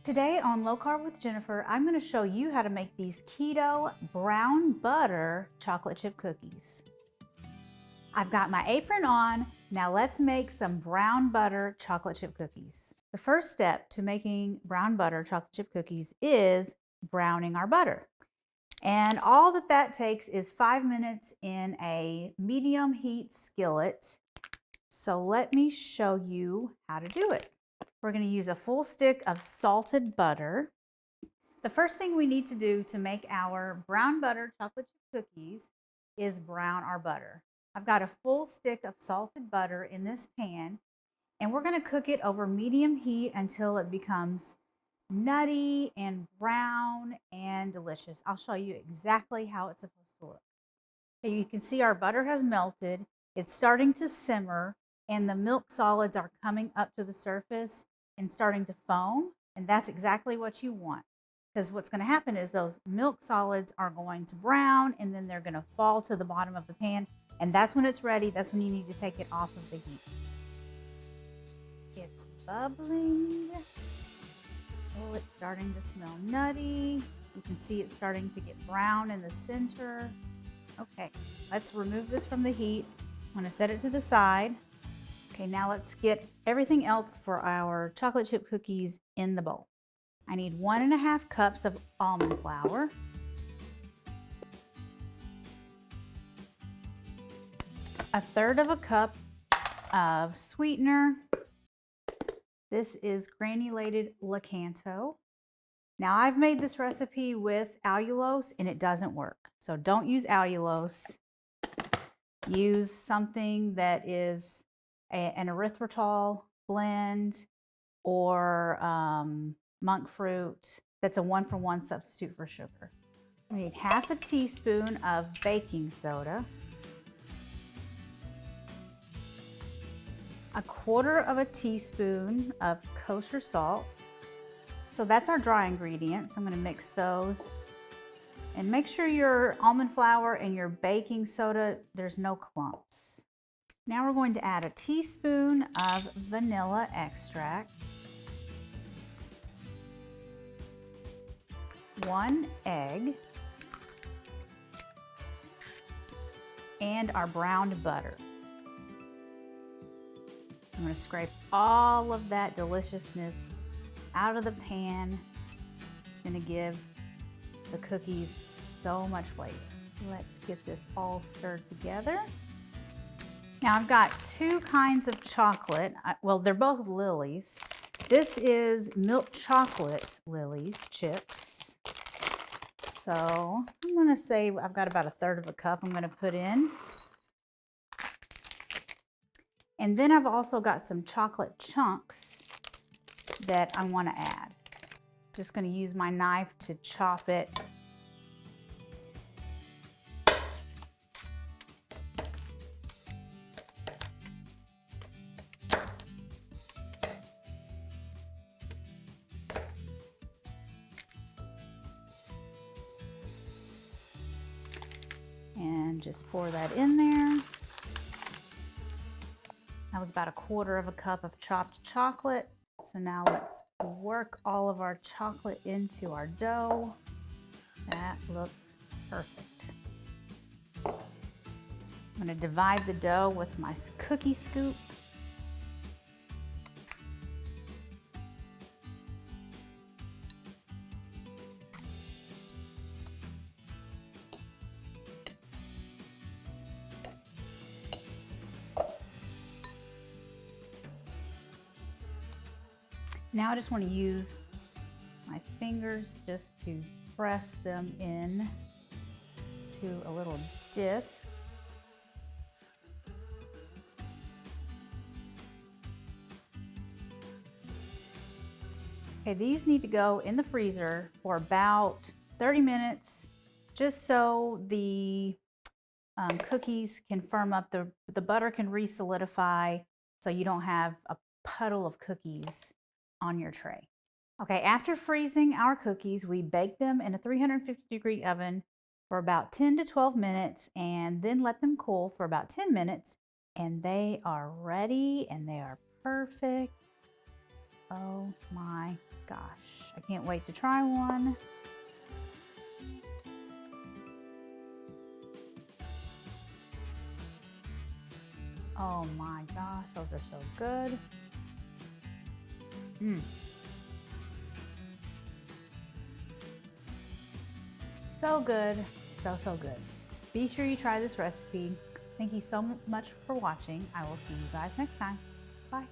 Today on Low Carb with Jennifer, I'm going to show you how to make these keto brown butter chocolate chip cookies. I've got my apron on. Now let's make some brown butter chocolate chip cookies. The first step to making brown butter chocolate chip cookies is browning our butter. And all that takes is 5 minutes in a medium heat skillet. So let me show you how to do it. We're going to use a full stick of salted butter. The first thing we need to do to make our brown butter chocolate chip cookies is brown our butter. I've got a full stick of salted butter in this pan, and we're going to cook it over medium heat until it becomes nutty and brown and delicious. I'll show you exactly how it's supposed to look. Okay, you can see our butter has melted. It's starting to simmer, and the milk solids are coming up to the surface and starting to foam, and that's exactly what you want, because what's going to happen is those milk solids are going to brown, and then they're going to fall to the bottom of the pan, and that's when it's ready. That's when you need to take it off of the heat. It's bubbling. Oh, it's starting to smell nutty. You can see it's starting to get brown in the center. Okay, let's remove this from the heat. I'm going to set it to the side. Okay, now let's get everything else for our chocolate chip cookies in the bowl. I need 1.5 cups of almond flour, a third of a cup of sweetener. This is granulated Lakanto. Now I've made this recipe with allulose and it doesn't work. So don't use allulose. Use something that is an erythritol blend or monk fruit that's a 1-for-1 substitute for sugar. We need 1/2 teaspoon of baking soda, 1/4 teaspoon of kosher salt. So that's our dry ingredients. I'm going to mix those. And make sure your almond flour and your baking soda, there's no clumps. Now we're going to add a teaspoon of vanilla extract, 1 egg, and our browned butter. I'm going to scrape all of that deliciousness out of the pan. It's going to give the cookies so much flavor. Let's get this all stirred together. Now I've got 2 kinds of chocolate. Well, they're both Lily's. This is milk chocolate Lily's chips. So I'm going to say I've got about 1/3 cup I'm going to put in. And then I've also got some chocolate chunks that I want to add. Just going to use my knife to chop it. And just pour that in there. That was about 1/4 cup of chopped chocolate. So now let's work all of our chocolate into our dough. That looks perfect. I'm going to divide the dough with my cookie scoop. Now I just want to use my fingers just to press them in to a little disc. Okay, these need to go in the freezer for about 30 minutes, just so the cookies can firm up, the butter can re-solidify, so you don't have a puddle of cookies on your tray. Okay, after freezing our cookies, we bake them in a 350-degree oven for about 10 to 12 minutes and then let them cool for about 10 minutes, and they are ready and they are perfect. Oh my gosh, I can't wait to try one. Oh my gosh, those are so good. So good, so good. Be sure you try this recipe. Thank you so much for watching. I will see you guys next time. Bye.